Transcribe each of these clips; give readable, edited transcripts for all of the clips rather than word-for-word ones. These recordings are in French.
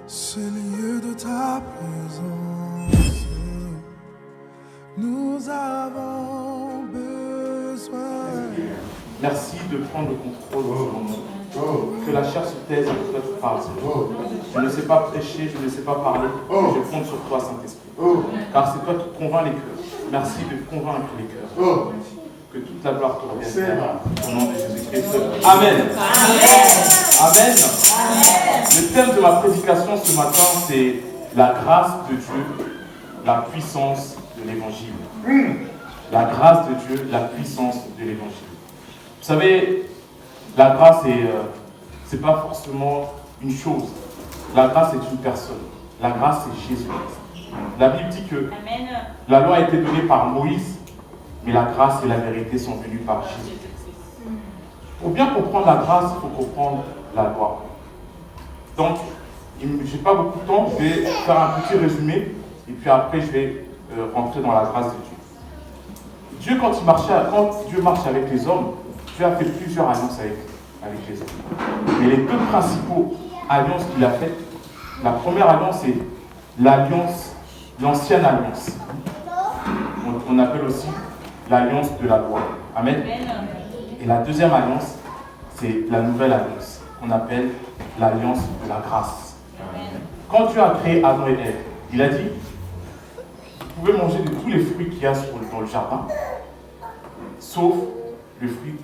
C'est le lieu de ta présence. Nous avons besoin. Merci de prendre le contrôle de ce moment. Que la chair se taise et que toi tu parles. Je ne sais pas prêcher, je ne sais pas parler. Je compte sur toi, Saint-Esprit. Car c'est toi qui convainc les cœurs. Merci de convaincre les cœurs. Que toute la gloire te revienne. Au nom de Jésus-Christ. Amen. Amen. Le thème de ma prédication ce matin, c'est la grâce de Dieu, la puissance de l'évangile. La grâce de Dieu, la puissance de l'évangile. Vous savez, la grâce, c'est pas forcément une chose. La grâce est une personne. La grâce, c'est Jésus-Christ. La Bible dit que la loi a été donnée par Moïse, mais la grâce et la vérité sont venues par Jésus-Christ. Pour bien comprendre la grâce, il faut comprendre la loi. Donc, je n'ai pas beaucoup de temps, je vais faire un petit résumé, et puis après, je vais rentrer dans la grâce de Dieu. Quand Dieu marche avec les hommes, Dieu a fait plusieurs alliances avec les hommes. Mais les deux principaux alliances qu'il a faites, la première alliance, c'est l'alliance, l'ancienne alliance. On appelle aussi l'alliance de la loi. Amen. Et la deuxième alliance, c'est la nouvelle alliance, qu'on appelle l'alliance de la grâce. Quand Dieu a créé Adam et Ève, il a dit, vous pouvez manger de tous les fruits qu'il y a dans le jardin, sauf le fruit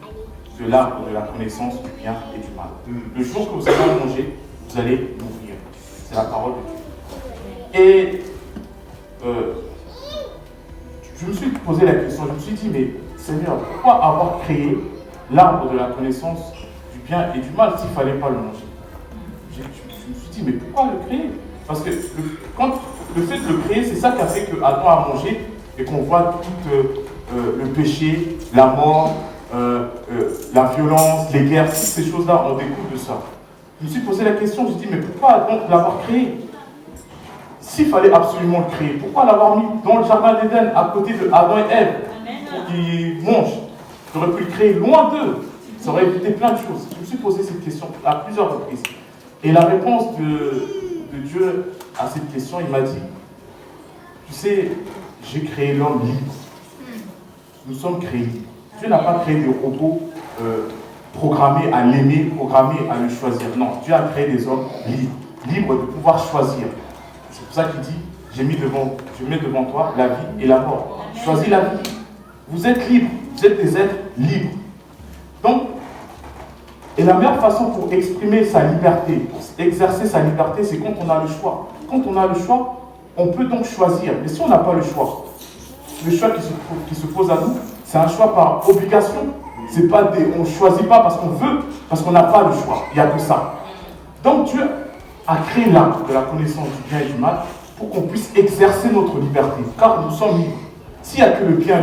de l'arbre de la connaissance du bien et du mal. Le jour que vous allez en manger, vous allez mourir. C'est la parole de Dieu. Et je me suis posé la question, je me suis dit, mais Seigneur, pourquoi avoir créé l'arbre de la connaissance du bien et du mal s'il ne fallait pas le manger? Je me suis dit, mais pourquoi le créer? Parce que le fait de le créer, c'est ça qui a fait que Adam a mangé et qu'on voit tout le péché, la mort, la violence, les guerres, toutes ces choses-là, on découle de ça. Je me suis posé la question, je me suis dit, mais pourquoi donc l'avoir créé? S'il fallait absolument le créer, pourquoi l'avoir mis dans le jardin d'Éden, à côté de Adam et Ève, pour qu'ils mangent? J'aurais pu le créer loin d'eux. Ça aurait évité plein de choses. Je me suis posé cette question à plusieurs reprises. Et la réponse de Dieu à cette question, il m'a dit, tu sais, j'ai créé l'homme libre. Nous sommes créés libres. Dieu n'a pas créé des robots programmés à l'aimer, programmés à le choisir. Non, Dieu a créé des hommes libres, libres de pouvoir choisir. C'est pour ça qu'il dit, je mets devant toi la vie et la mort. Choisis la vie. Vous êtes libres, vous êtes des êtres libres. Donc, et la meilleure façon pour exprimer sa liberté, pour exercer sa liberté, c'est quand on a le choix. Quand on a le choix, on peut donc choisir. Mais si on n'a pas le choix qui se pose à nous, c'est un choix par obligation. C'est pas on ne choisit pas parce qu'on veut, parce qu'on n'a pas le choix. Il n'y a que ça. Donc Dieu a créé l'arbre de la connaissance du bien et du mal pour qu'on puisse exercer notre liberté. Car nous sommes libres. S'il n'y a que le bien,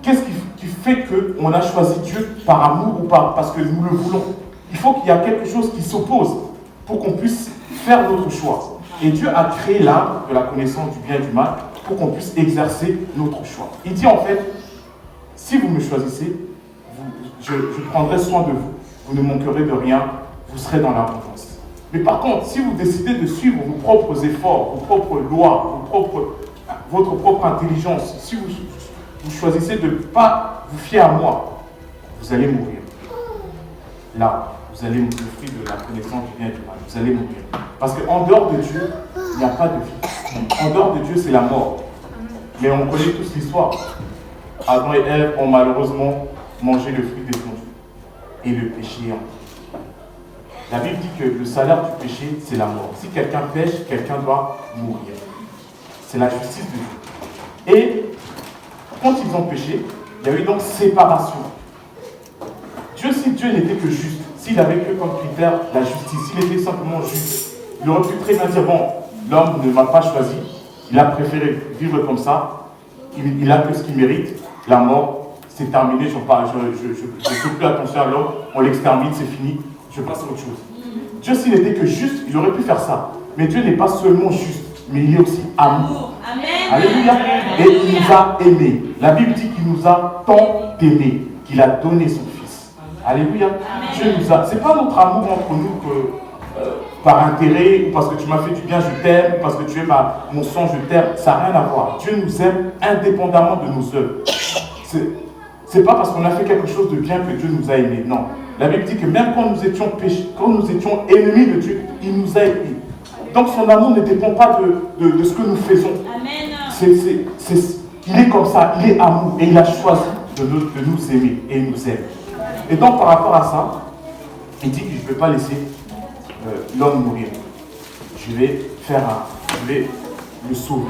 qu'est-ce qui fait qu'on a choisi Dieu par amour ou pas parce que nous le voulons? Il faut qu'il y ait quelque chose qui s'oppose pour qu'on puisse faire notre choix. Et Dieu a créé l'arbre de la connaissance du bien et du mal pour qu'on puisse exercer notre choix. Il dit en fait, si vous me choisissez, je prendrai soin de vous. Vous ne manquerez de rien, vous serez dans l'abondance. Mais par contre, si vous décidez de suivre vos propres efforts, vos propres lois, votre propre intelligence, si vous choisissez de ne pas vous fier à moi, vous allez mourir. Là, vous allez mourir, le fruit de la connaissance du bien et du mal. Vous allez mourir. Parce qu'en dehors de Dieu, il n'y a pas de vie. En dehors de Dieu, c'est la mort. Mais on connaît tous l'histoire. Adam et Ève ont malheureusement mangé le fruit défendu. Et le péché est entré. La Bible dit que le salaire du péché, c'est la mort. Si quelqu'un pêche, quelqu'un doit mourir. C'est la justice de Dieu. Et quand ils ont péché, il y a eu donc séparation. Si Dieu n'était que juste, s'il avait que comme critère la justice, s'il était simplement juste, il aurait pu très bien dire, bon, l'homme ne m'a pas choisi, il a préféré vivre comme ça, il a que ce qu'il mérite, la mort, c'est terminé, je ne fais plus attention à l'homme, on l'extermine, c'est fini, je passe à autre chose. Dieu, s'il n'était que juste, il aurait pu faire ça. Mais Dieu n'est pas seulement juste, mais il est aussi amour. Amen. Alléluia. Et il nous a aimés. La Bible dit qu'il nous a tant aimés, qu'il a donné son Fils. Alléluia. Amen. Dieu nous a. C'est pas notre amour entre nous par intérêt, ou parce que tu m'as fait du bien, je t'aime, ou parce que tu es mon sang, je t'aime. Ça n'a rien à voir. Dieu nous aime indépendamment de nos œuvres. C'est pas parce qu'on a fait quelque chose de bien que Dieu nous a aimés. Non. La Bible dit que même quand nous étions ennemis de Dieu, il nous a aimés. Donc son amour ne dépend pas de ce que nous faisons. Amen. Il est comme ça, il est amour et il a choisi de nous aimer et il nous aime. Et donc par rapport à ça, il dit que je ne vais pas laisser l'homme mourir. Je vais le sauver.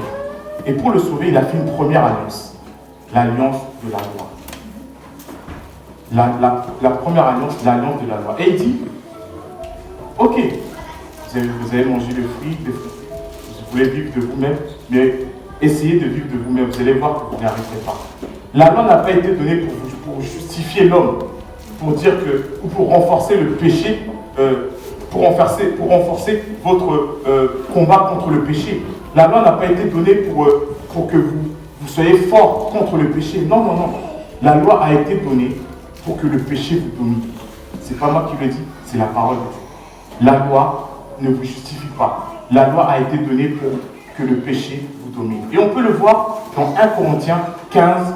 Et pour le sauver, il a fait une première alliance. L'alliance de la loi. La première alliance, l'alliance de la loi. Et il dit, ok, vous avez mangé le fruit, vous voulez vivre de vous-même, mais essayez de vivre de vous-même, vous allez voir que vous n'y arriverez pas. La loi n'a pas été donnée pour justifier l'homme, pour dire que, ou pour renforcer le péché, pour renforcer votre combat contre le péché. La loi n'a pas été donnée pour que vous soyez fort contre le péché. Non, non, non. La loi a été donnée pour que le péché vous domine. C'est pas moi qui le dis, c'est la parole de Dieu. La loi ne vous justifie pas. La loi a été donnée pour que le péché vous domine. Et on peut le voir dans 1 Corinthiens 15,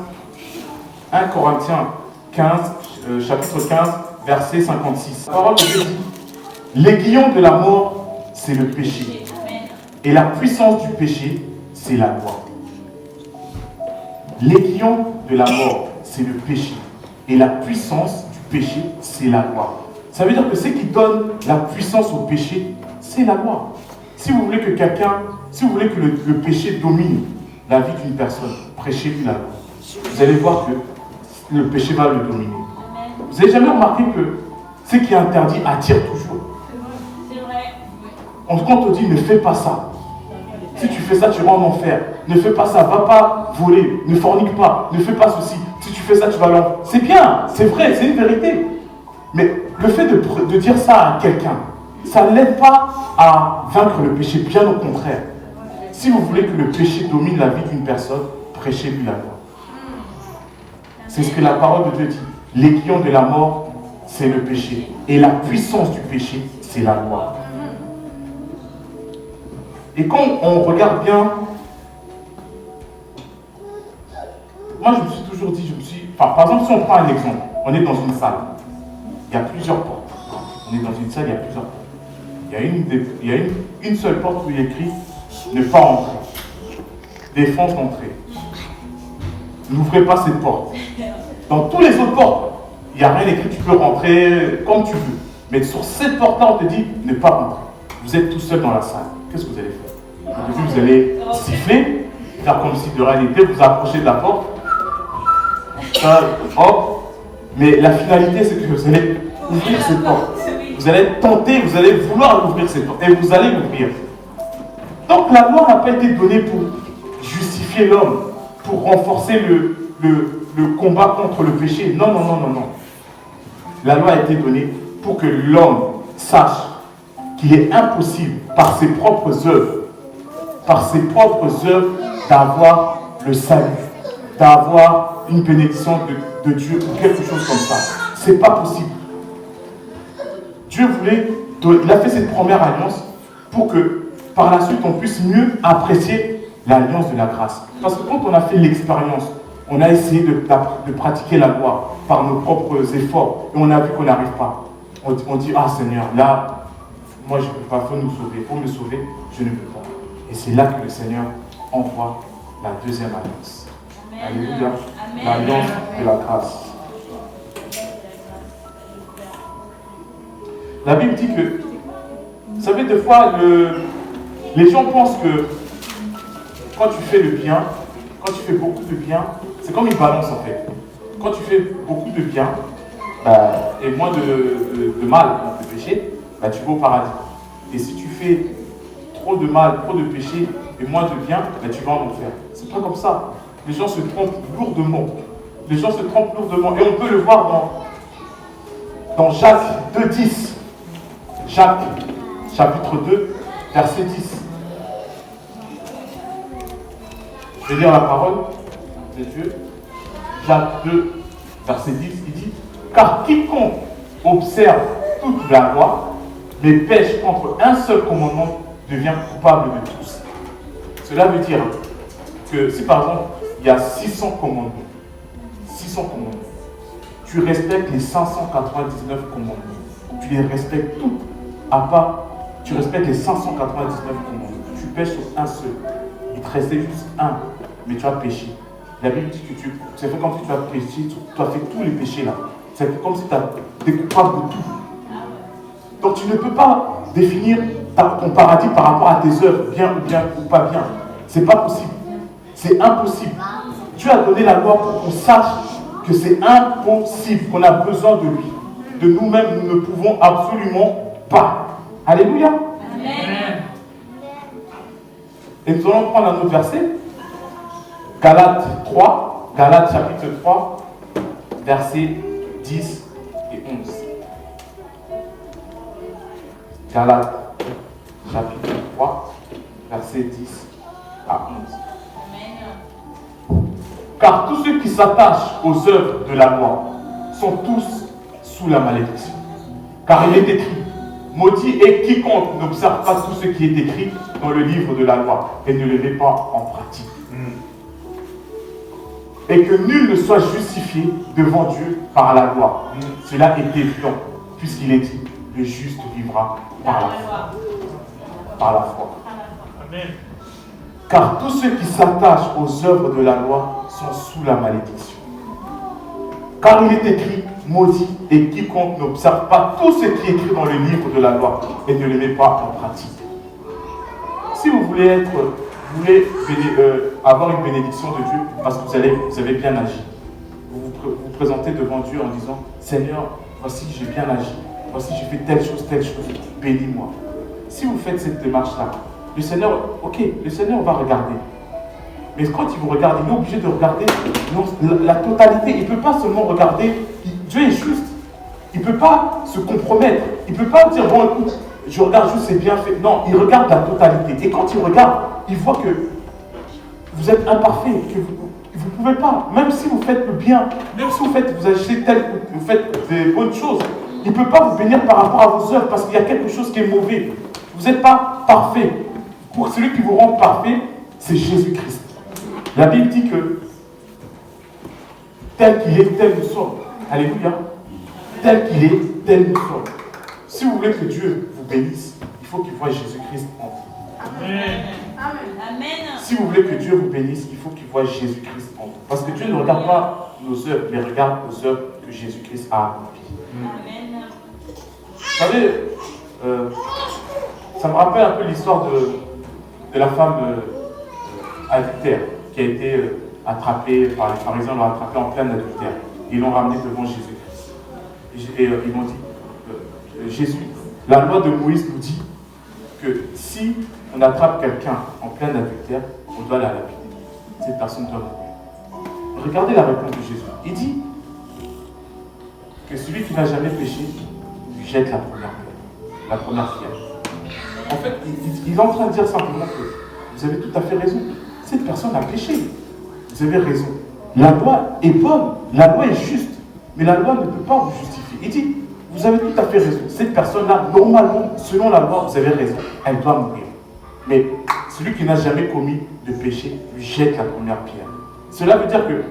chapitre 15, verset 56. La parole de Dieu dit, l'aiguillon de la mort, c'est le péché. Et la puissance du péché, c'est la loi. L'aiguillon de la mort, c'est le péché. Et la puissance du péché, c'est la loi. Ça veut dire que ce qui donne la puissance au péché, c'est la loi. Si vous voulez que le péché domine la vie d'une personne, prêchez-lui la loi. Vous allez voir que le péché va le dominer. Vous n'avez jamais remarqué que ce qui est interdit attire toujours. C'est vrai. Quand on te dit ne fais pas ça, si tu fais ça, tu vas en enfer. Ne fais pas ça, va pas voler, ne fornique pas, ne fais pas ceci. Si tu fais ça, tu vas l'enfer. C'est bien, c'est vrai, c'est une vérité. Mais le fait de dire ça à quelqu'un, ça ne l'aide pas à vaincre le péché, bien au contraire. Si vous voulez que le péché domine la vie d'une personne, prêchez-lui la loi. C'est ce que la parole de Dieu dit. L'aiguillon de la mort, c'est le péché. Et la puissance du péché, c'est la loi. Et quand on regarde bien, moi je me suis toujours dit, par exemple, si on prend un exemple, on est dans une salle, il y a plusieurs portes. On est dans une salle, il y a plusieurs portes. Il y a une seule porte où il est écrit ne pas entrer. Défense d'entrée. N'ouvrez pas cette porte. Dans tous les autres portes, il n'y a rien écrit, tu peux rentrer comme tu veux. Mais sur cette porte-là, on te dit ne pas rentrer. Vous êtes tout seul dans la salle. Qu'est-ce que vous allez faire? Au début, vous allez siffler, faire comme si de rien n'était, vous approchez de la porte. Hop. Mais la finalité, c'est que vous allez ouvrir cette porte. Vous allez tenter, vous allez vouloir ouvrir cette porte. Et vous allez l'ouvrir. Donc la loi n'a pas été donnée pour justifier l'homme, pour renforcer le combat contre le péché. Non, non, non, non, non. La loi a été donnée pour que l'homme sache qu'il est impossible, par ses propres œuvres, d'avoir le salut, d'avoir une bénédiction de Dieu ou quelque chose comme ça. C'est pas possible. Dieu il a fait cette première alliance pour que par la suite on puisse mieux apprécier l'alliance de la grâce. Parce que quand on a fait l'expérience, on a essayé de pratiquer la loi par nos propres efforts et on a vu qu'on n'arrive pas. On dit, ah Seigneur, là, moi je ne peux pas, il faut nous sauver, pour me sauver, je ne peux pas. Et c'est là que le Seigneur envoie la deuxième alliance. Alléluia. L'alliance de la grâce. La Bible dit que, vous savez, des fois, les gens pensent que quand tu fais le bien, quand tu fais beaucoup de bien, c'est comme une balance en fait. Quand tu fais beaucoup de bien et moins de mal, de péché, tu vas au paradis. Et si tu fais trop de mal, trop de péché et moins de bien, tu vas en enfer. C'est pas comme ça. Les gens se trompent lourdement. Les gens se trompent lourdement. Et on peut le voir dans Jacques 2,10. Jacques, chapitre 2, verset 10. Je vais lire la parole de Dieu. Jacques 2, verset 10, il dit « Car quiconque observe toute la loi mais pêche contre un seul commandement devient coupable de tous. Cela veut dire que si par exemple il y a 600 commandements, tu respectes les 599 commandements, tu les respectes tous, à part, tu respectes les 599 commandements, tu pêches sur un seul, il te restait juste un, mais tu as péché. La Bible dit que c'est fait comme si tu as péché, tu as fait tous les péchés là, c'est comme si tu es coupable de tout. Donc tu ne peux pas définir ton paradis par rapport à tes œuvres, bien ou pas bien. C'est pas possible. C'est impossible. Dieu a donné la loi pour qu'on sache que c'est impossible, qu'on a besoin de lui. De nous-mêmes, nous ne pouvons absolument pas. Alléluia. Amen. Et nous allons prendre un autre verset. Galates chapitre 3, versets 10 et 11. Galates chapitre 3, versets 10 à 11. Car tous ceux qui s'attachent aux œuvres de la loi sont tous sous la malédiction. Car il est écrit, maudit est quiconque n'observe pas tout ce qui est écrit dans le livre de la loi et ne le met pas en pratique. Et que nul ne soit justifié devant Dieu par la loi. Cela est évident, puisqu'il est dit, le juste vivra par la foi. Par la foi. Amen. Car tous ceux qui s'attachent aux œuvres de la loi sont sous la malédiction. Car il est écrit, maudit est quiconque n'observe pas tout ce qui est écrit dans le livre de la loi et ne le met pas en pratique. Si vous voulez avoir une bénédiction de Dieu parce que vous avez bien agi, vous vous présentez devant Dieu en disant, Seigneur, voici j'ai bien agi, voici j'ai fait telle chose, bénis-moi. Si vous faites cette démarche-là, le Seigneur va regarder. Mais quand il vous regarde, il est obligé de regarder la totalité. Il ne peut pas seulement regarder, Dieu est juste. Il ne peut pas se compromettre. Il ne peut pas dire, bon écoute, je regarde juste, c'est bien fait. Non, il regarde la totalité. Et quand il regarde, il voit que vous êtes imparfait, que vous ne pouvez pas. Même si vous faites le bien, même si vous agissez vous faites des bonnes choses, il ne peut pas vous bénir par rapport à vos œuvres parce qu'il y a quelque chose qui est mauvais. Vous n'êtes pas parfait. Pour celui qui vous rend parfait, c'est Jésus-Christ. La Bible dit que tel qu'il est, tel nous sommes. Alléluia. Tel qu'il est, tel nous sommes. Si vous voulez que Dieu vous bénisse, il faut qu'il voie Jésus-Christ en vous. Amen. Si vous voulez que Dieu vous bénisse, il faut qu'il voie Jésus-Christ en vous. Parce que Dieu ne regarde pas nos œuvres, il regarde nos œuvres que Jésus-Christ a accomplies. Amen. Vous savez, ça me rappelle un peu l'histoire de la femme adultère qui a été attrapée par les pharisiens, l'ont attrapée en plein adultère. Ils l'ont ramenée devant Jésus-Christ. Et ils m'ont dit, Jésus, la loi de Moïse nous dit que si on attrape quelqu'un en plein adultère, on doit la lapider. Cette personne doit mourir. Regardez la réponse de Jésus. Il dit que celui qui n'a jamais péché lui jette la première pierre. En fait, il est en train de dire simplement que vous avez tout à fait raison. Cette personne a péché. Vous avez raison. La loi est bonne, la loi est juste, mais la loi ne peut pas vous justifier. Il dit, vous avez tout à fait raison. Cette personne-là, normalement, selon la loi, vous avez raison, elle doit mourir. Mais celui qui n'a jamais commis de péché lui jette la première pierre. Cela veut dire que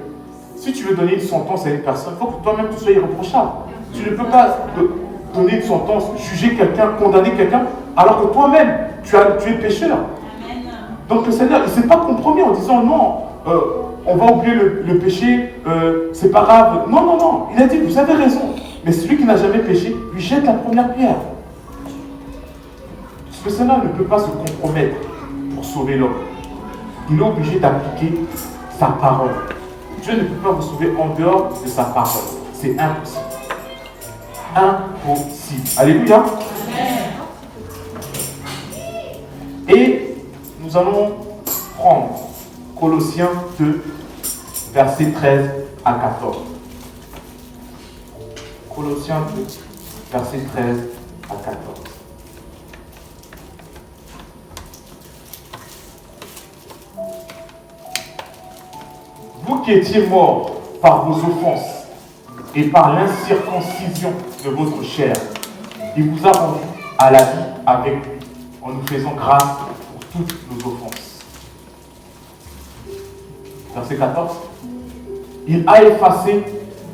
si tu veux donner une sentence à une personne, il faut que toi-même tu sois irréprochable. Tu ne peux pas donner une sentence, juger quelqu'un, condamner quelqu'un, alors que toi-même, tu es pécheur. Amen. Donc le Seigneur, il ne s'est pas compromis en disant non, on va oublier le péché, c'est pas grave. Non. Il a dit, vous avez raison. Mais celui qui n'a jamais péché, lui jette la première pierre. Le Seigneur ne peut pas se compromettre pour sauver l'homme. Il est obligé d'appliquer sa parole. Dieu ne peut pas vous sauver en dehors de sa parole. C'est impossible. Impossible. Alléluia. Amen. Et nous allons prendre Colossiens 2, versets 13 à 14. Colossiens 2, versets 13 à 14. Vous qui étiez morts par vos offenses et par l'incirconcision de votre chair, il vous a rendu à la vie avec lui, en nous faisant grâce pour toutes nos offenses. Verset 14. Il a effacé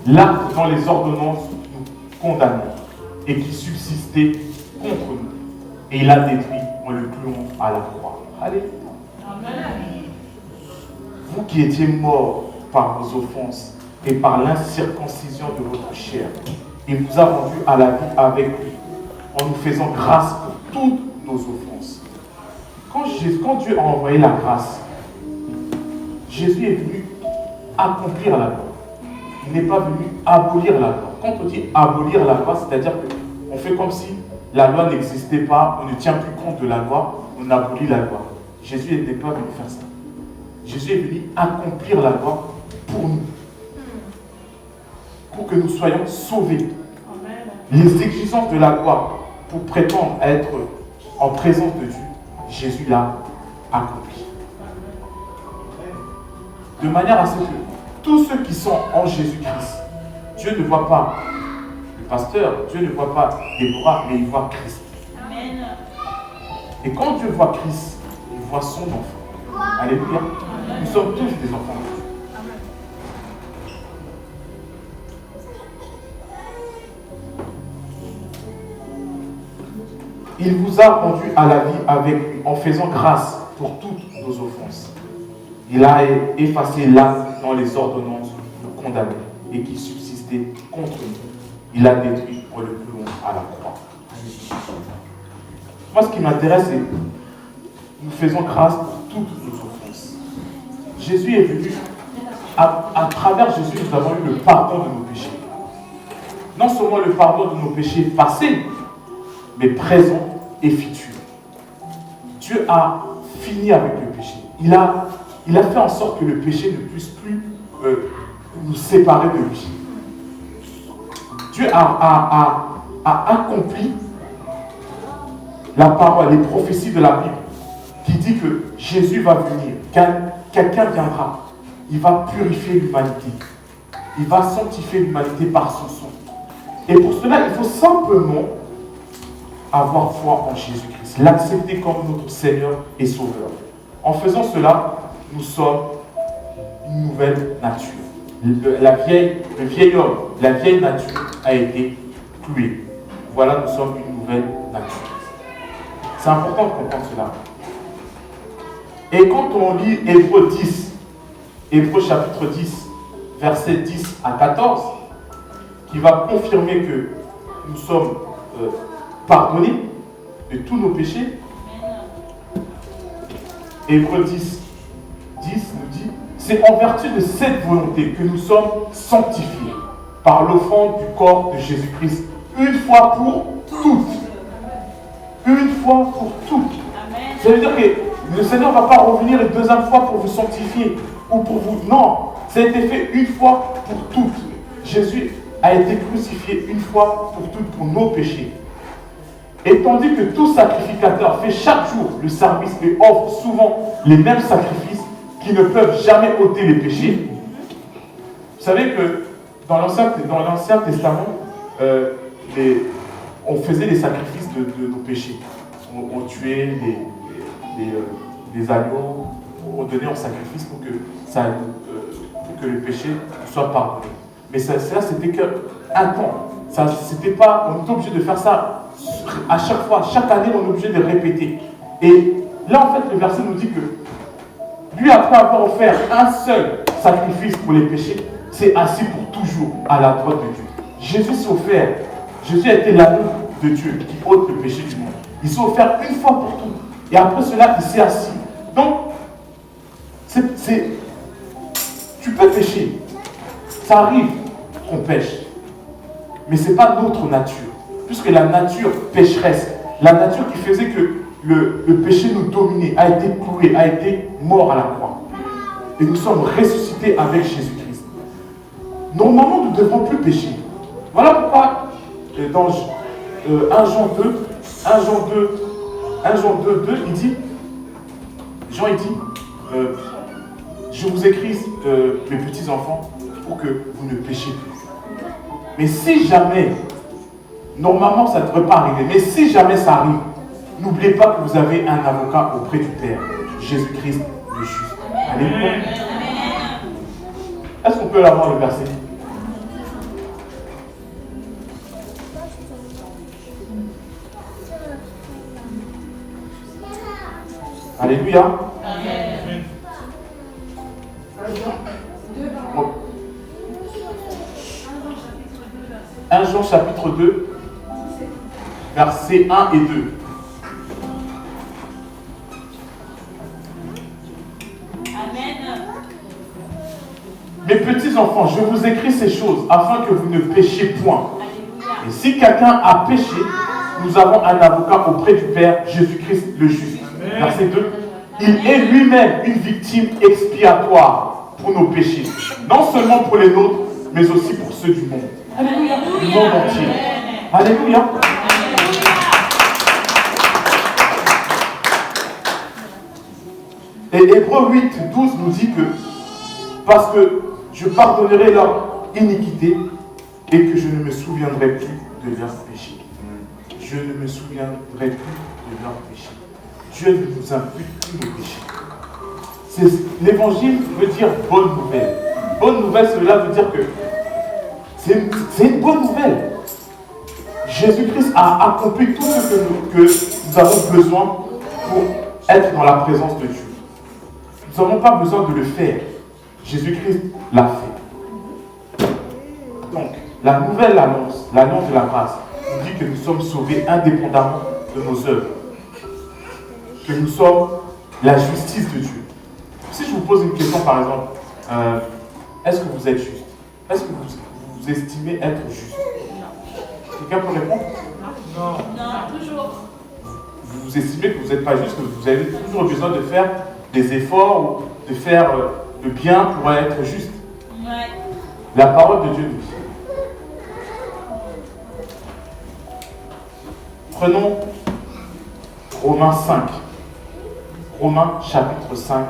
l'acte dans les ordonnances nous condamnait et qui subsistait contre nous. Et il a détruit en le clouant à la croix. Alléluia. Vous qui étiez morts par vos offenses et par l'incirconcision de votre chair, il vous a rendus à la vie avec lui, en nous faisant grâce pour toutes nos offenses. Quand Dieu a envoyé la grâce, Jésus est venu accomplir la loi. Il n'est pas venu abolir la loi. Quand on dit abolir la loi, c'est-à-dire qu'on fait comme si la loi n'existait pas, on ne tient plus compte de la loi, on abolit la loi. Jésus n'est pas venu faire ça. Jésus est venu accomplir la loi pour nous, pour que nous soyons sauvés. Les exigences de la loi pour prétendre être en présence de Dieu, Jésus l'a accompli. De manière à ce que tous ceux qui sont en Jésus-Christ, Dieu ne voit pas le pasteur, Dieu ne voit pas Déborah, mais il voit Christ. Amen. Et quand Dieu voit Christ, il voit son enfant. Alléluia. Nous sommes tous des enfants de Dieu. Il vous a rendu à la vie avec lui en faisant grâce pour toutes nos offenses. Il a effacé l'acte dans les ordonnances nous condamner et qui subsistait contre nous. Il a détruit en le clouant à la croix. Moi, ce qui m'intéresse, c'est que nous faisons grâce pour toutes nos offenses. Jésus est venu, à travers Jésus, nous avons eu le pardon de nos péchés. Non seulement le pardon de nos péchés passés, mais présents et futurs. Dieu a fini avec le péché. Il a fait en sorte que le péché ne puisse plus nous séparer de lui. Dieu a accompli la parole, les prophéties de la Bible, qui dit que Jésus va venir, quelqu'un viendra, il va purifier l'humanité, il va sanctifier l'humanité par son sang. Et pour cela, il faut simplement avoir foi en Jésus-Christ, l'accepter comme notre Seigneur et Sauveur. En faisant cela, nous sommes une nouvelle nature. Le vieil homme, la vieille nature a été clouée. Voilà, nous sommes une nouvelle nature. C'est important de comprendre cela. Et quand on lit Hébreux 10, Hébreux chapitre 10, versets 10 à 14, qui va confirmer que nous sommes pardonnés de tous nos péchés. Hébreux 10 nous dit, c'est en vertu de cette volonté que nous sommes sanctifiés par l'offrande du corps de Jésus-Christ, une fois pour toutes. Une fois pour toutes. Ça veut dire que le Seigneur ne va pas revenir une deuxième fois pour vous sanctifier ou pour vous. Non, ça a été fait une fois pour toutes. Jésus a été crucifié une fois pour toutes pour nos péchés. Et tandis que tout sacrificateur fait chaque jour le service et offre souvent les mêmes sacrifices qui ne peuvent jamais ôter les péchés. Vous savez que dans l'Ancien Testament, on faisait les sacrifices de nos péchés. On tuait des agneaux, on donnait en sacrifice pour que le péché soit pardonné. Mais ça c'était qu'un temps. C'était pas, on était obligé de faire ça à chaque fois, chaque année, on est obligé de répéter. Et là, en fait, le verset nous dit que lui, après avoir offert un seul sacrifice pour les péchés, s'est assis pour toujours à la droite de Dieu. Jésus s'est offert. Jésus a été l'agneau de Dieu qui ôte le péché du monde. Il s'est offert une fois pour toutes. Et après cela, il s'est assis. Donc, tu peux pécher. Ça arrive qu'on pêche. Mais ce n'est pas notre nature. Puisque la nature pécheresse, la nature qui faisait que le péché nous dominait, a été cloué, a été mort à la croix. Et nous sommes ressuscités avec Jésus-Christ. Normalement, nous ne devons plus pécher. Voilà pourquoi, dans 1 Jean 2, il dit, Jean il dit, je vous écris, mes petits enfants, pour que vous ne péchiez plus. Mais si jamais Normalement, ça ne devrait pas arriver. Mais si jamais ça arrive, n'oubliez pas que vous avez un avocat auprès du Père, Jésus-Christ le juste. Alléluia. Est-ce qu'on peut l'avoir le verset? Alléluia. Amen. 1 Jean chapitre 2, versets 1 et 2. Mes petits enfants, je vous écris ces choses afin que vous ne péchiez point. Et si quelqu'un a péché, nous avons un avocat auprès du Père, Jésus-Christ le juste. Verset 2. Il est lui-même une victime expiatoire pour nos péchés, non seulement pour les nôtres, mais aussi pour ceux du monde. Alléluia. Du monde entier. Alléluia. Et Hébreux 8, 12 nous dit que parce que je pardonnerai leur iniquité et que je ne me souviendrai plus de leurs péchés. Je ne me souviendrai plus de leurs péchés. Dieu ne nous impute plus nos péchés. L'évangile veut dire bonne nouvelle. Bonne nouvelle, cela veut dire que c'est une bonne nouvelle. Jésus-Christ a accompli tout ce que nous avons besoin pour être dans la présence de Dieu. Nous n'avons pas besoin de le faire. Jésus-Christ l'a fait. Donc, la nouvelle annonce, l'annonce de la grâce, nous dit que nous sommes sauvés indépendamment de nos œuvres. Que nous sommes la justice de Dieu. Si je vous pose une question, par exemple, est-ce que vous êtes juste? Est-ce que vous estimez être juste? Quelqu'un peut répondre? Non. Non, toujours. Vous estimez que vous n'êtes pas juste, que vous avez toujours besoin de faire des efforts ou de faire le bien pour être juste. Ouais. La parole de Dieu nous dit. Prenons Romains 5. Romains chapitre 5,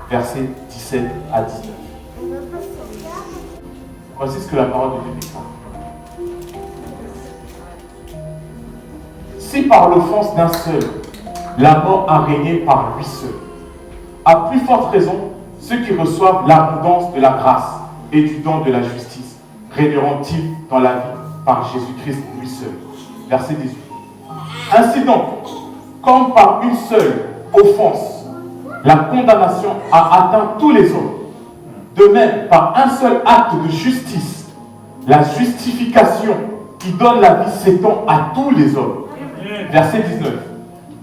versets 17 à 19. Voici ce que la parole de Dieu déclare. Si par l'offense d'un seul, la mort a régné par lui seul, à plus forte raison, ceux qui reçoivent l'abondance de la grâce et du don de la justice régneront-ils dans la vie par Jésus-Christ lui seul. Verset 18. Ainsi donc, comme par une seule offense, la condamnation a atteint tous les hommes, de même, par un seul acte de justice, la justification qui donne la vie s'étend à tous les hommes. Verset 19.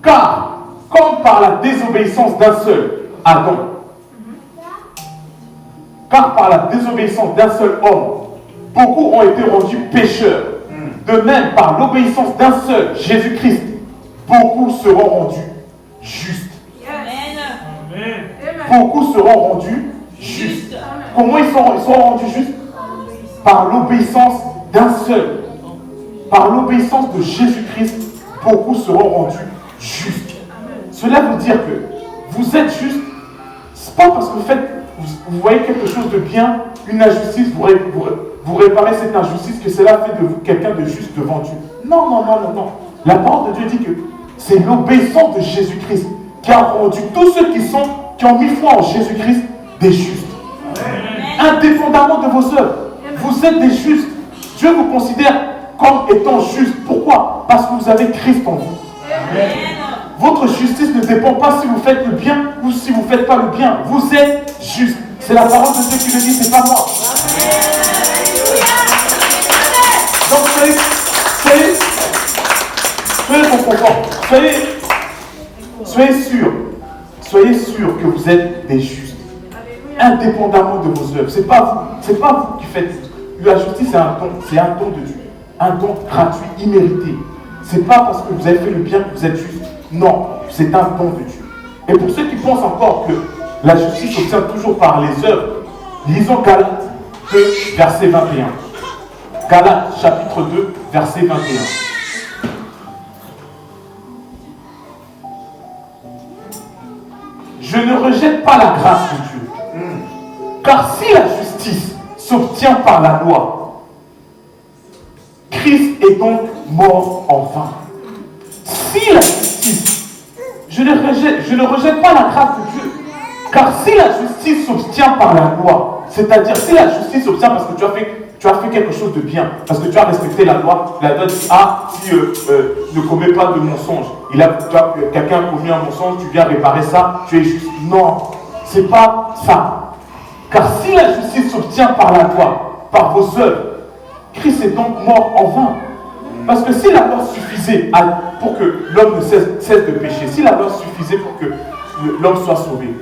Car, comme par la désobéissance d'un seul, Adam, car par la désobéissance d'un seul homme, beaucoup ont été rendus pécheurs. De même, par l'obéissance d'un seul, Jésus-Christ, beaucoup seront rendus justes. Amen. Beaucoup seront rendus justes. Comment ils seront rendus justes? Par l'obéissance d'un seul. Par l'obéissance de Jésus-Christ, beaucoup seront rendus justes. Cela veut dire que vous êtes juste, c'est pas parce que vous voyez quelque chose de bien, une injustice, vous réparez cette injustice, que cela fait de vous quelqu'un de juste devant Dieu. Non, non, non, non, non. La parole de Dieu dit que c'est l'obéissance de Jésus-Christ qui a rendu tous ceux qui ont mis foi en Jésus-Christ des justes. Indépendamment de vos œuvres, vous êtes des justes. Dieu vous considère comme étant juste. Pourquoi? Parce que vous avez Christ en vous. Amen. Votre justice ne dépend pas si vous faites le bien ou si vous ne faites pas le bien. Vous êtes juste. C'est la parole de Dieu qui le dit, c'est pas moi. Donc soyez confort. Soyez sûr que vous êtes des justes. Indépendamment de vos œuvres. C'est pas vous qui faites. La justice, c'est un don de Dieu. Un don gratuit, immérité. C'est pas parce que vous avez fait le bien que vous êtes juste. Non, c'est un don de Dieu. Et pour ceux qui pensent encore que la justice s'obtient toujours par les œuvres, lisons Galates 2, verset 21. Galates chapitre 2, verset 21. Je ne rejette pas la grâce de Dieu. Car si la justice s'obtient par la loi, Christ est donc mort en vain. Si la justice, je ne rejette pas la grâce de Dieu, car si la justice s'obtient par la loi, c'est-à-dire si la justice s'obtient parce que tu as fait quelque chose de bien, parce que tu as respecté la loi dit, ah, si ne commets pas de mensonge, quelqu'un a commis un mensonge, tu viens réparer ça, tu es juste. Non, c'est pas ça. Car si la justice s'obtient par la loi, par vos œuvres, Christ est donc mort en vain. Parce que si la loi suffisait pour que l'homme ne cesse de pécher, si la loi suffisait pour que l'homme soit sauvé,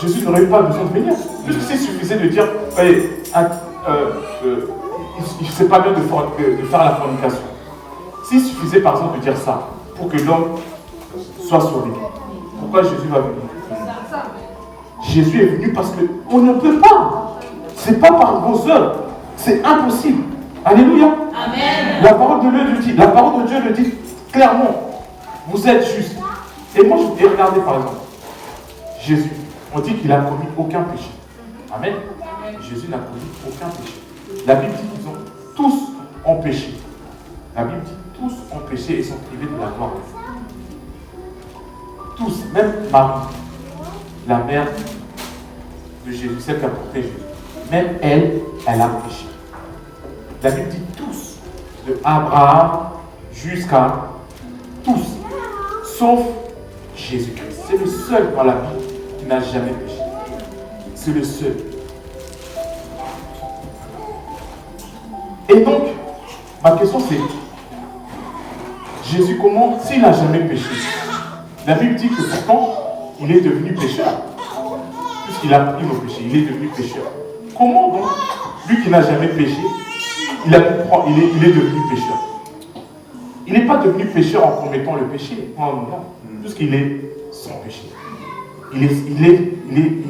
Jésus n'aurait pas besoin de venir. Puisque s'il suffisait de dire, c'est pas bien de faire la fornication. S'il suffisait par exemple de dire ça, pour que l'homme soit sauvé, pourquoi Jésus va venir? Jésus est venu parce qu'on ne peut pas. C'est pas par vos œuvres. C'est impossible. Alléluia. Amen. La parole de Dieu le dit clairement. Vous êtes juste. Et moi, je vais regarder par exemple. Jésus, on dit qu'il n'a commis aucun péché. Amen. Jésus n'a commis aucun péché. La Bible dit qu'ils ont tous ont péché. La Bible dit tous ont péché et sont privés de la gloire. Tous, même Marie, la mère de Jésus, celle qui a porté Jésus. Même elle a péché. La Bible dit tous, de Abraham jusqu'à tous, sauf Jésus-Christ. C'est le seul dans la Bible qui n'a jamais péché. C'est le seul. Et donc, ma question c'est, Jésus, comment, s'il n'a jamais péché? La Bible dit que pourtant, il est devenu pécheur. Puisqu'il a pris nos péchés, il est devenu pécheur. Comment donc, lui qui n'a jamais péché, il est devenu pécheur? Il n'est pas devenu pécheur en commettant le péché. Non, non, non. Puisqu'il est sans péché. Il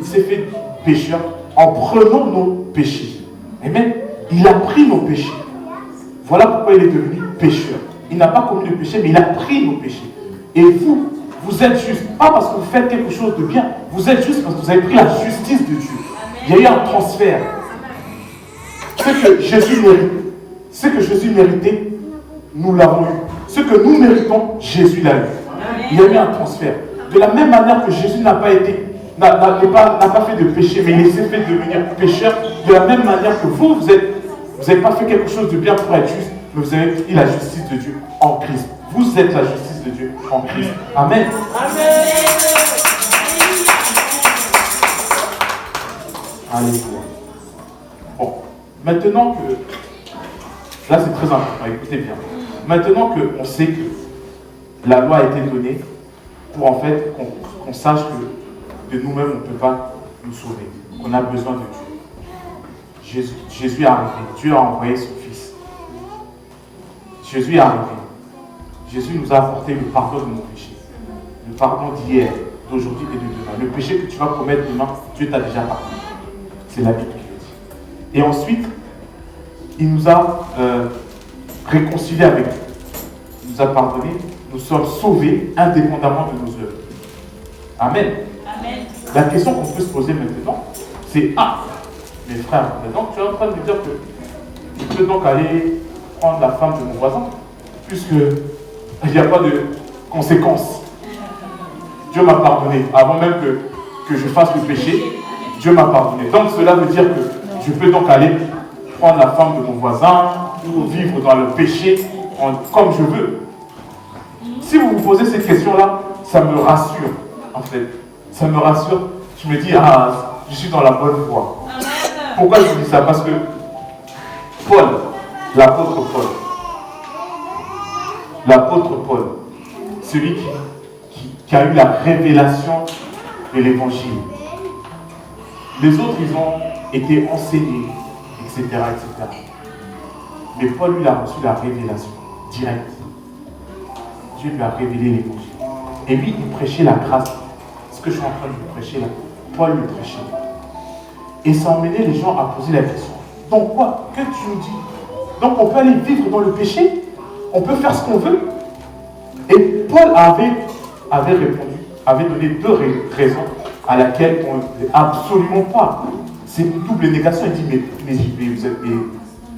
s'est fait pécheur en prenant nos péchés. Amen. Il a pris nos péchés. Voilà pourquoi il est devenu pécheur. Il n'a pas commis le péché, mais il a pris nos péchés. Et vous êtes juste, pas parce que vous faites quelque chose de bien, vous êtes juste parce que vous avez pris la justice de Dieu. Il y a eu un transfert. Ce que Jésus méritait, nous l'avons eu. Ce que nous méritons, Jésus l'a eu. Il y a eu un transfert. De la même manière que Jésus n'a pas fait de péché, mais il s'est fait devenir pécheur, de la même manière que vous n'avez pas fait quelque chose de bien pour être juste, mais vous avez pris la justice de Dieu en Christ. Vous êtes la justice de Dieu en Christ. Amen. Amen. Alléluia. Bon, maintenant que... Là, c'est très important, écoutez bien. Maintenant qu'on sait que la loi a été donnée pour en fait qu'on sache que de nous-mêmes, on ne peut pas nous sauver, qu'on a besoin de Dieu. Jésus est arrivé, Dieu a envoyé son Fils. Jésus est arrivé. Jésus nous a apporté le pardon de nos péchés. Le pardon d'hier, d'aujourd'hui et de demain. Le péché que tu vas commettre demain, Dieu t'a déjà pardonné. C'est la Bible qui le dit. Et ensuite, il nous a réconciliés avec lui. Il nous a pardonné. Nous sommes sauvés indépendamment de nos œuvres. Amen. Amen. La question qu'on peut se poser maintenant, c'est mes frères, maintenant tu es en train de me dire que je peux donc aller prendre la femme de mon voisin, puisque il n'y a pas de conséquences. Dieu m'a pardonné. Avant même que je fasse le péché, Dieu m'a pardonné. Donc cela veut dire que je peux donc aller prendre la femme de mon voisin ou vivre dans le péché comme je veux. Si vous vous posez cette question-là, ça me rassure, en fait. Ça me rassure. Je me dis, je suis dans la bonne voie. Pourquoi je dis ça? Parce que Paul, l'apôtre Paul, celui qui a eu la révélation de l'évangile. Les autres, ils ont été enseignés, etc., etc. Mais Paul, lui, a reçu la révélation directe. Dieu lui a révélé l'évangile. Et lui, il prêchait la grâce. Ce que je suis en train de vous prêcher là, Paul le prêchait. Et ça emmenait les gens à poser la question. Donc quoi? Que tu nous dis? Donc on peut aller vivre dans le péché? On peut faire ce qu'on veut? Et Paul avait répondu, avait donné deux raisons à laquelle on ne dit absolument pas. C'est une double négation. Il dit, mais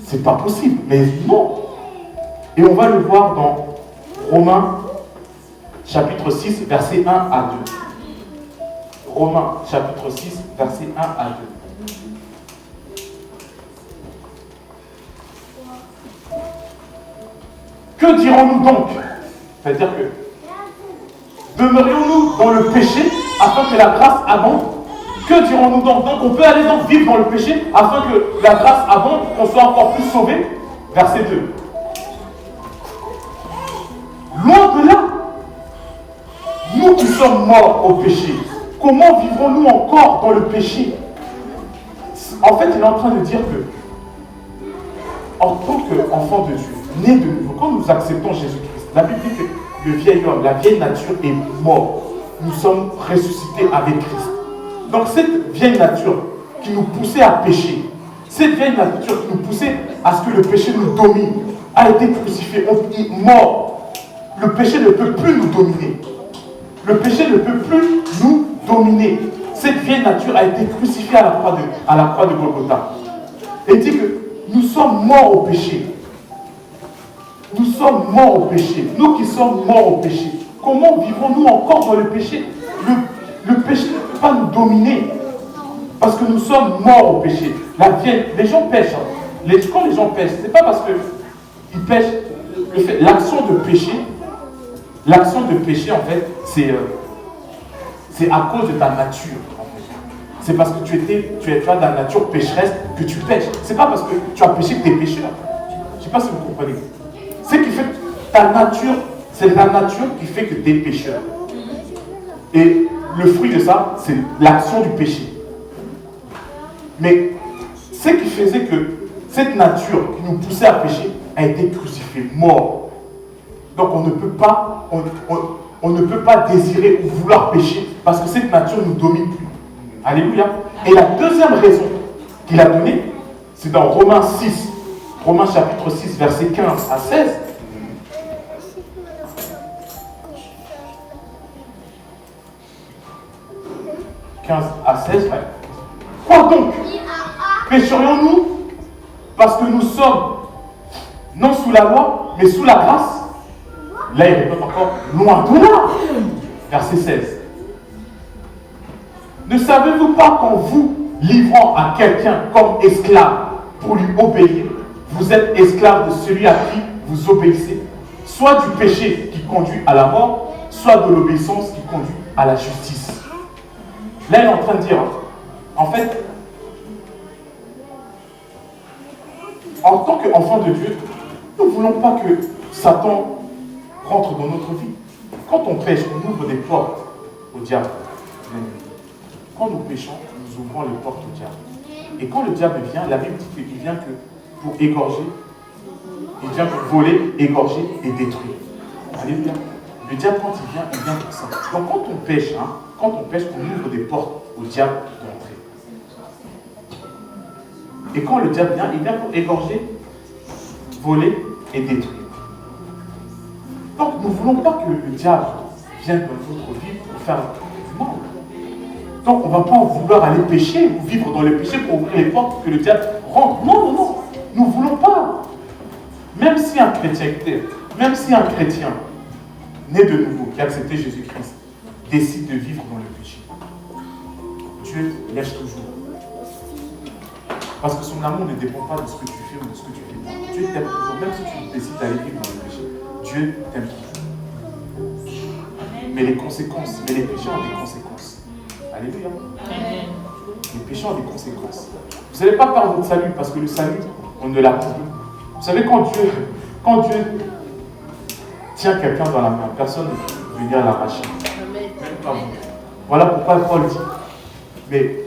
c'est pas possible. Mais non. Et on va le voir dans Romains chapitre 6, versets 1 à 2. Romains chapitre 6, versets 1 à 2. Que dirons-nous donc? C'est-à-dire que demeurions-nous dans le péché afin que la grâce abonde? Que dirons-nous donc? Donc on peut aller donc vivre dans le péché afin que la grâce abonde, qu'on soit encore plus sauvé. Verset 2. Loin de là, nous qui sommes morts au péché, comment vivrons-nous encore dans le péché? En fait, il est en train de dire que, en tant qu'enfant de Dieu, né de nouveau, quand nous acceptons Jésus-Christ, la Bible dit que le vieil homme, la vieille nature est mort. Nous sommes ressuscités avec Christ. Donc cette vieille nature qui nous poussait à pécher, cette vieille nature qui nous poussait à ce que le péché nous domine, a été crucifiée, on est mort. Le péché ne peut plus nous dominer. Le péché ne peut plus nous dominer. Cette vieille nature a été crucifiée à la croix de Golgotha. Et dit que nous sommes morts au péché. Nous sommes morts au péché. Nous qui sommes morts au péché. Comment vivrons-nous encore dans le péché? Le péché ne peut pas nous dominer. Parce que nous sommes morts au péché. Les gens pêchent. Quand les gens pêchent, ce n'est pas parce qu'ils pêchent. L'action de péché, en fait, c'est à cause de ta nature. En fait. C'est parce que tu as de la nature pécheresse que tu pêches. C'est pas parce que tu as péché que tu es pécheur. Je ne sais pas si vous comprenez. C'est qui fait ta nature, c'est la nature qui fait que tu es pécheur. Et le fruit de ça, c'est l'action du péché. Mais ce qui faisait que cette nature qui nous poussait à pécher a été crucifiée, mort. Donc on ne peut pas désirer ou vouloir pécher parce que cette nature ne nous domine plus. Alléluia. Et la deuxième raison qu'il a donnée, c'est dans Romains chapitre 6, versets 15 à 16. Ouais. Quoi donc? Pécherions-nous parce que nous sommes non sous la loi, mais sous la grâce? Là, il répète encore, loin de là. Verset 16. Ne savez-vous pas qu'en vous livrant à quelqu'un comme esclave pour lui obéir, vous êtes esclave de celui à qui vous obéissez, soit du péché qui conduit à la mort, soit de l'obéissance qui conduit à la justice. Là, il est en train de dire, en fait, en tant qu'enfant de Dieu, nous ne voulons pas que Satan rentre dans notre vie. Quand on pêche, on ouvre des portes au diable. Quand nous péchons, nous ouvrons les portes au diable. Et quand le diable vient, la Bible dit qu'il vient que pour égorger, il vient pour voler, égorger et détruire. Alléluia. Le diable, quand il vient pour ça. Donc quand on pêche, on ouvre des portes au diable d'entrer. Et quand le diable vient, il vient pour égorger, voler et détruire. Donc nous ne voulons pas que le diable vienne dans notre vie pour faire du mal. Donc on ne va pas vouloir aller pécher ou vivre dans le péché pour ouvrir les portes pour que le diable rentre. Non, non, non. Nous ne voulons pas. Même si un chrétien né de nouveau, qui a accepté Jésus-Christ, décide de vivre dans le péché, Dieu laisse toujours. Parce que son amour ne dépend pas de ce que tu fais ou de ce que tu fais pas. Dieu t'aime toujours. Même si tu décides d'aller vivre dans le péché, Dieu t'aime toujours. Mais les péchés ont des conséquences. Alléluia. Les péchés ont des conséquences. Vous n'allez pas perdre votre salut parce que le salut, on ne l'a plus. Vous savez, quand Dieu tient quelqu'un dans la main, personne ne peut venir l'arracher. Même pas vous. Voilà pourquoi Paul dit, mais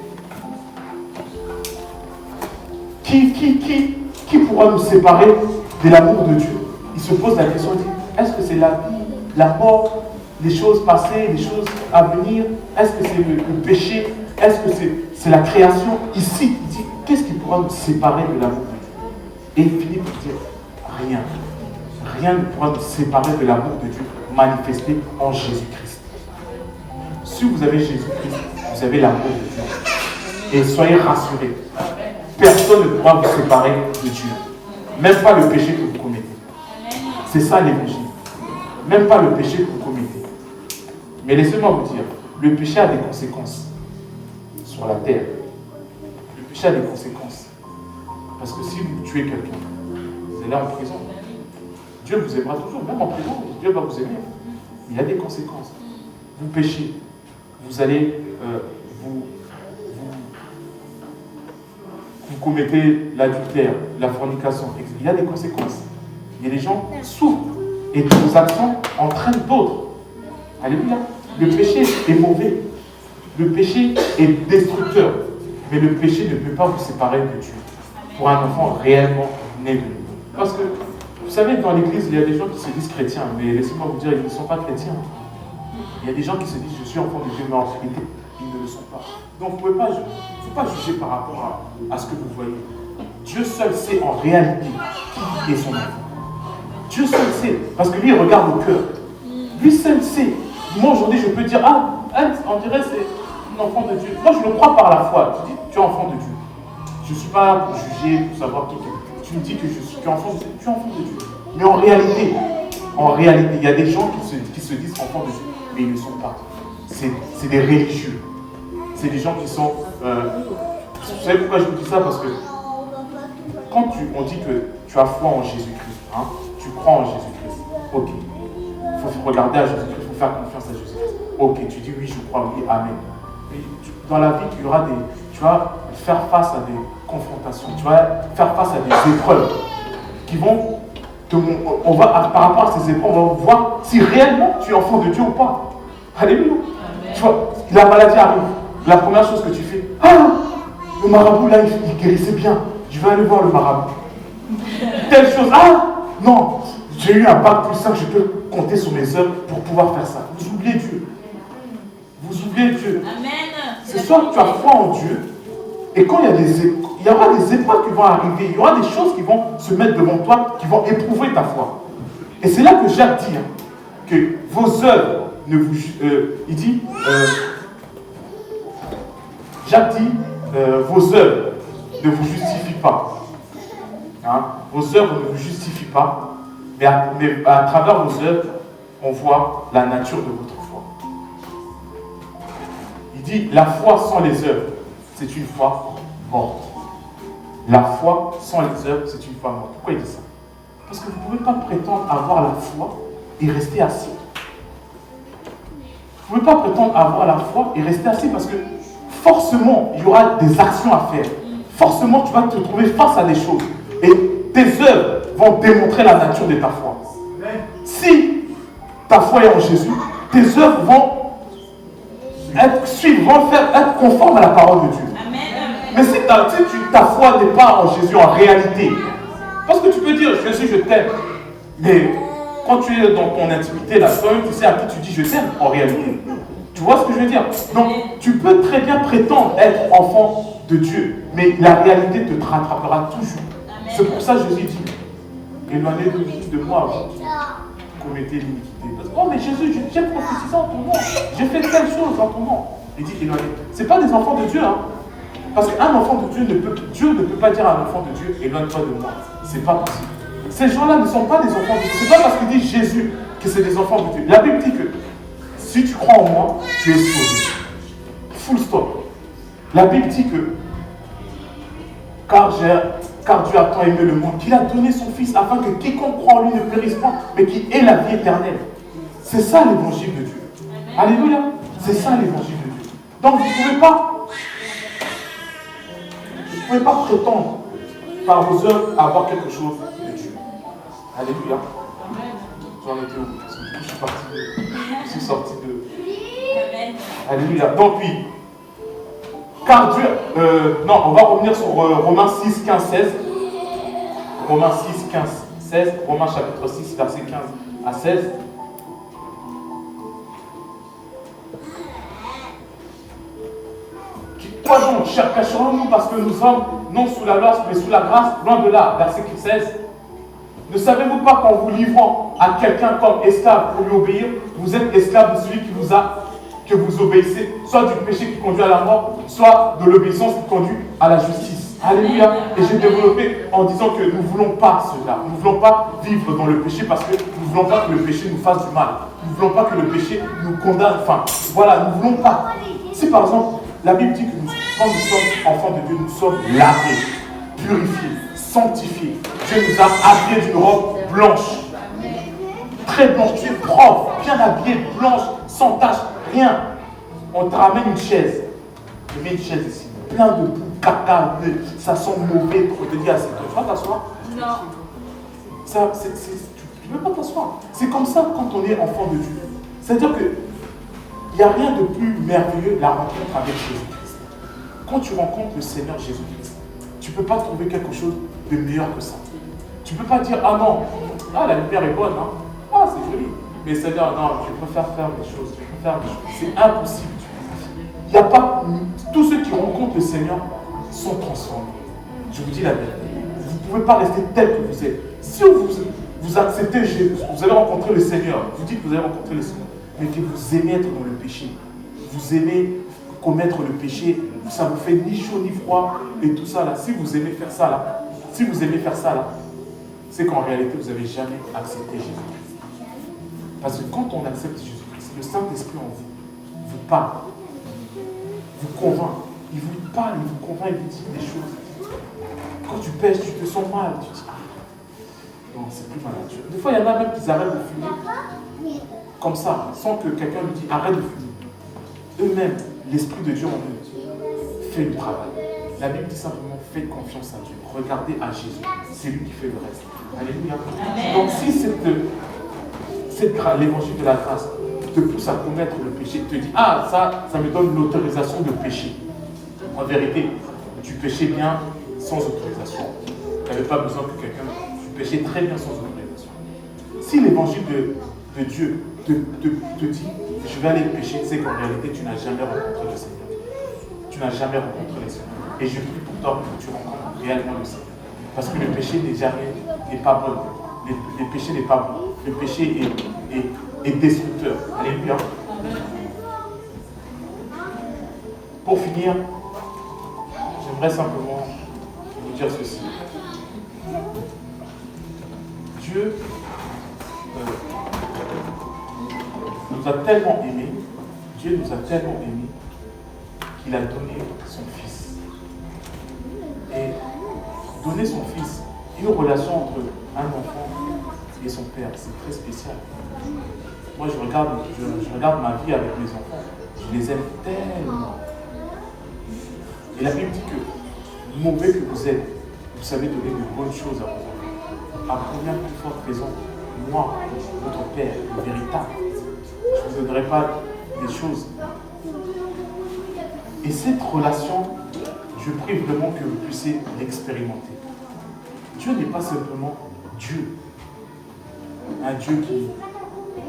qui pourra nous séparer de l'amour de Dieu? Il se pose la question, il dit, est-ce que c'est la vie, la mort, les choses passées, les choses à venir? Est-ce que c'est le péché? Est-ce que c'est la création? Ici, il dit, qu'est-ce qui pourra nous séparer de l'amour de Dieu? Et il finit par dire, rien. Rien ne pourra nous séparer de l'amour de Dieu manifesté en Jésus-Christ. Si vous avez Jésus-Christ, vous avez l'amour de Dieu. Et soyez rassurés. Personne ne pourra vous séparer de Dieu. Même pas le péché que vous commettez. C'est ça l'évangile. Même pas le péché que vous commettez. Mais laissez-moi vous dire, le péché a des conséquences sur la terre. Le péché a des conséquences. Parce que si vous tuez quelqu'un, vous allez en prison. Dieu vous aimera toujours, même en prison, Dieu va vous aimer. Il y a des conséquences. Vous péchez, vous allez, vous commettez l'adultère, la fornication. Il y a des conséquences. Il y a des gens qui souffrent et vos actions entraînent d'autres. Alléluia. Le péché est mauvais. Le péché est destructeur. Mais le péché ne peut pas vous séparer de Dieu pour un enfant réellement né de nous. Parce que, vous savez, dans l'église, il y a des gens qui se disent chrétiens, mais laissez-moi vous dire, ils ne sont pas chrétiens. Il y a des gens qui se disent, je suis enfant de Dieu, mais en réalité, ils ne le sont pas. Donc, il ne faut pas juger par rapport à ce que vous voyez. Dieu seul sait en réalité qui est son enfant. Dieu seul sait, parce que lui, il regarde au cœur. Lui seul sait. Moi, aujourd'hui, je peux dire, on dirait que c'est un enfant de Dieu. Moi, je le crois par la foi. Tu dis, tu es enfant de Dieu. Je ne suis pas là pour juger, pour savoir qui tu es. Tu me dis que je suis enfant de Dieu. Tu es enfant de Dieu. Mais en réalité, il y a des gens qui se disent enfants de Dieu, mais ils ne le sont pas. C'est des religieux. C'est des gens qui sont... vous savez pourquoi je vous dis ça? Parce que quand on dit que tu as foi en Jésus-Christ, tu crois en Jésus-Christ, ok. Il faut regarder à Jésus-Christ, il faut faire confiance à Jésus-Christ. Ok, tu dis oui, je crois, oui, amen. Mais dans la vie, tu vas faire face à des confrontations, tu vas faire face à des épreuves qui vont par rapport à ces épreuves, on va voir si réellement tu es enfant de Dieu ou pas. Alléluia. Tu vois, la maladie arrive. La première chose que tu fais, le marabout là, il guérissait bien. Je vais aller voir le marabout. Telle chose, non, j'ai eu un bac plus 5, je peux compter sur mes œuvres pour pouvoir faire ça. Vous oubliez Dieu. Vous oubliez Dieu. Amen. C'est soit tu as foi en Dieu, et quand il y aura des épreuves qui vont arriver, il y aura des choses qui vont se mettre devant toi, qui vont éprouver ta foi. Et c'est là que Jacques dit que vos œuvres ne vous... il dit... Jacques dit, vos œuvres ne vous justifient pas. Vos œuvres ne vous justifient pas, mais à travers vos œuvres, on voit la nature de votre foi. Il dit, la foi sans les œuvres, c'est une foi morte. La foi sans les œuvres, c'est une foi morte. Pourquoi il dit ça? Parce que vous ne pouvez pas prétendre avoir la foi et rester assis. Vous ne pouvez pas prétendre avoir la foi et rester assis parce que forcément, il y aura des actions à faire. Forcément, tu vas te trouver face à des choses. Et tes œuvres vont démontrer la nature de ta foi. Si ta foi est en Jésus, tes œuvres vont être conformes à la parole de Dieu. Amen. Mais si ta foi n'est pas en Jésus en réalité, parce que tu peux dire Jésus, je t'aime, mais quand tu es dans ton intimité, là, toi-même, tu sais à qui tu dis je t'aime en réalité. Tu vois ce que je veux dire? Donc, tu peux très bien prétendre être enfant de Dieu, mais la réalité te rattrapera toujours. C'est pour ça que Jésus dit, éloignez-vous de moi, vous commettez l'iniquité. Oh, mais Jésus, j'ai prophétisé en ton nom, j'ai fait telle chose en ton nom. Il dit, éloignez. Ce n'est pas des enfants de Dieu, parce qu'un enfant de Dieu Dieu ne peut pas dire à un enfant de Dieu, éloigne-toi de moi. Ce n'est pas possible. Ces gens-là ne sont pas des enfants de Dieu. Ce n'est pas parce qu'il dit Jésus que c'est des enfants de Dieu. La Bible dit que si tu crois en moi, tu es sauvé. Full stop. La Bible dit que car Dieu a tant aimé le monde qu'il a donné son Fils afin que quiconque croit en lui ne périsse pas, mais qu'il ait la vie éternelle. C'est ça l'évangile de Dieu. Alléluia. C'est ça l'évangile de Dieu. Donc vous ne pouvez pas prétendre par vos œuvres avoir quelque chose de Dieu. Alléluia. J'en étais où? Parce que je suis sorti de... Alléluia. Donc oui. Car Dieu... non, on va revenir sur Romains 6, 15, 16. Romains 6, 15, 16. Romains chapitre 6, verset 15 à 16. Toi donc, chers, cachons-nous parce que nous sommes non sous la loi, mais sous la grâce, loin de là. Verset 16. Ne savez-vous pas qu'en vous livrant à quelqu'un comme esclave pour lui obéir, vous êtes esclave de celui que vous obéissez, soit du péché qui conduit à la mort, soit de l'obéissance qui conduit à la justice. Alléluia. Et j'ai développé en disant que nous ne voulons pas cela. Nous ne voulons pas vivre dans le péché parce que nous ne voulons pas que le péché nous fasse du mal. Nous ne voulons pas que le péché nous condamne. Enfin, voilà, nous ne voulons pas. Si par exemple, la Bible dit que quand nous sommes enfants de Dieu, nous sommes lavés, purifiés, sanctifiés. Dieu nous a habillés d'une robe blanche. Très blanche, tu es propre, bien habillé, blanche, sans tache, rien. On te ramène une chaise. Je mets une chaise ici, plein de boue, caca, ça sent mauvais. On te dit, ah, tu vas t'asseoir? Non. Tu ne peux pas t'asseoir. C'est comme ça quand on est enfant de Dieu. C'est-à-dire qu'il n'y a rien de plus merveilleux que la rencontre avec Jésus-Christ. Quand tu rencontres le Seigneur Jésus-Christ, tu ne peux pas trouver quelque chose de meilleur que ça. Tu ne peux pas dire, ah non, ah, la lumière est bonne, hein. Ah, c'est joli. Mais Seigneur, non, je préfère faire des choses. C'est impossible. Il n'y a pas. Tous ceux qui rencontrent le Seigneur sont transformés. Je vous dis la vérité. Vous ne pouvez pas rester tel que vous êtes. Si vous acceptez Jésus, vous allez rencontrer le Seigneur. Vous dites que vous allez rencontrer le Seigneur. Mais que vous aimez être dans le péché. Vous aimez commettre le péché. Ça vous fait ni chaud ni froid et tout ça là. Si vous aimez faire ça là, c'est qu'en réalité, vous n'avez jamais accepté Jésus. Parce que quand on accepte Jésus-Christ, le Saint-Esprit en vous parle, vous convainc. Il vous parle, il vous convainc, il vous dit des choses. Quand tu pêches, tu te sens mal. Tu dis, non, c'est plus malade. Des fois, il y en a même qui arrêtent de fumer. Comme ça, sans que quelqu'un lui dise arrête de fumer. Eux-mêmes, l'Esprit de Dieu en eux fait le travail. La Bible dit simplement faites confiance à Dieu. Regardez à Jésus. C'est lui qui fait le reste. Alléluia. Donc si l'évangile de la grâce te pousse à commettre le péché, te dit ah ça me donne l'autorisation de pécher. En vérité, tu péchais bien sans autorisation. Tu n'avais pas besoin que quelqu'un. Tu péchais très bien sans autorisation. Si l'évangile de Dieu te dit je vais aller pécher, c'est qu'en réalité tu n'as jamais rencontré le Seigneur. Tu n'as jamais rencontré le Seigneur. Et je prie pour toi que tu rencontres réellement le Seigneur. Parce que le péché n'est pas bon. Le péché n'est pas bon. Le péché est destructeur. Alléluia. Pour finir, j'aimerais simplement vous dire ceci. Dieu nous a tellement aimés, qu'il a donné son Fils. Et donner son Fils, une relation entre un enfant et son père, c'est très spécial. Moi, je regarde ma vie avec mes enfants, je les aime tellement. Et la Bible dit que, mauvais que vous êtes, vous savez donner de bonnes choses à vos enfants. À combien plus forte raison, moi, votre Père, le véritable, je ne vous donnerai pas des choses. Et cette relation, je prie vraiment que vous puissiez l'expérimenter. Dieu n'est pas simplement Dieu. Un Dieu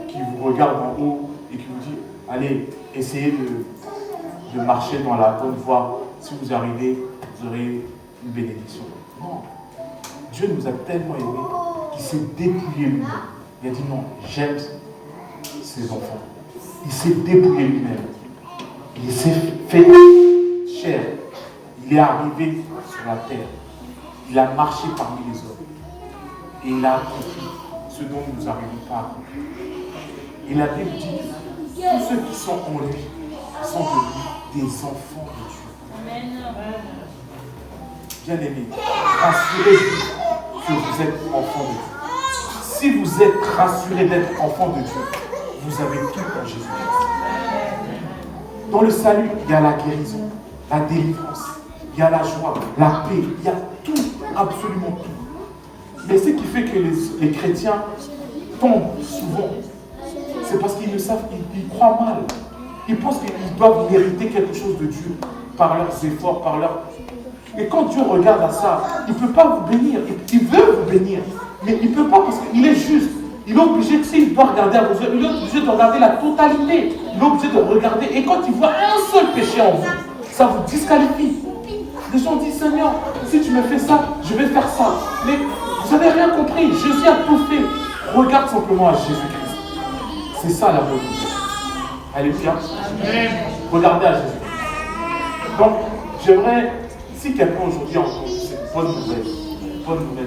qui vous regarde en haut et qui vous dit allez, essayez de marcher dans la bonne voie. Si vous arrivez, vous aurez une bénédiction. Non. Dieu nous a tellement aimés qu'il s'est dépouillé lui-même. Il a dit non, j'aime ses enfants. Il s'est dépouillé lui-même. Il s'est fait chair. Il est arrivé sur la terre. Il a marché parmi les hommes. Et il a accompli ce dont nous n'arrivons pas à accomplir. Et la Bible dit tous ceux qui sont en lui sont devenus des enfants de Dieu. Bien-aimés, rassurez-vous que vous êtes enfants de Dieu. Si vous êtes rassurés d'être enfants de Dieu, vous avez tout en Jésus-Christ. Dans le salut, il y a la guérison, la délivrance, il y a la joie, la paix, il y a tout, absolument tout. Mais ce qui fait que les chrétiens tombent souvent, c'est parce qu'ils ne savent, ils croient mal. Ils pensent qu'ils doivent mériter quelque chose de Dieu par leurs efforts, par leur... Et quand Dieu regarde à ça, il ne peut pas vous bénir. Il veut vous bénir, mais il ne peut pas parce qu'il est juste. Il est obligé, il doit regarder à vos yeux, il est obligé de regarder la totalité. Il est obligé de regarder. Et quand il voit un seul péché en vous, ça vous disqualifie. Les gens disent, Seigneur, si tu me fais ça, je vais faire ça. Mais vous n'avez rien compris. Jésus a tout fait. Regarde simplement à Jésus-Christ. C'est ça la bonne nouvelle. Alléluia. Regardez à Jésus-Christ. Donc, j'aimerais, Si quelqu'un aujourd'hui a entendu cette bonne nouvelle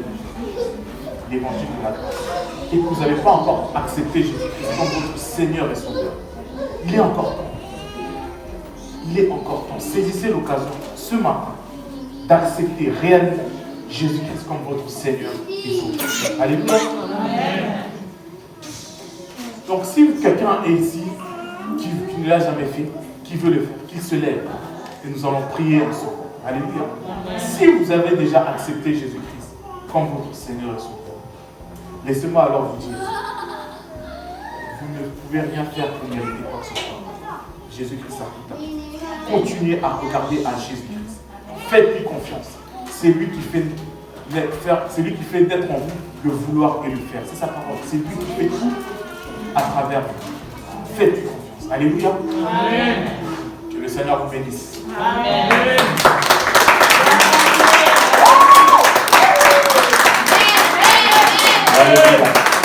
de l'évangile de la grâce, et que vous n'avez pas encore accepté Jésus-Christ comme votre Seigneur et Sauveur, il est encore temps. Il est encore temps. Saisissez l'occasion ce matin d'accepter réellement Jésus-Christ comme votre Seigneur et Sauveur. Alléluia. Donc si quelqu'un est ici qui ne l'a jamais fait, qui veut le faire, qu'il se lève et nous allons prier ensemble. Alléluia. Si vous avez déjà accepté Jésus-Christ comme votre Seigneur et Sauveur, laissez-moi alors vous dire, vous ne pouvez rien faire pour mériter quoi que ce soit. Jésus-Christ a tout accompli. Continuez à regarder à Jésus-Christ. Faites-lui confiance. C'est lui qui fait naître en vous le vouloir et le faire. C'est sa parole. C'est lui qui fait tout à travers vous. Faites-lui confiance. Alléluia. Amen. Que le Seigneur vous bénisse. Amen. Alléluia.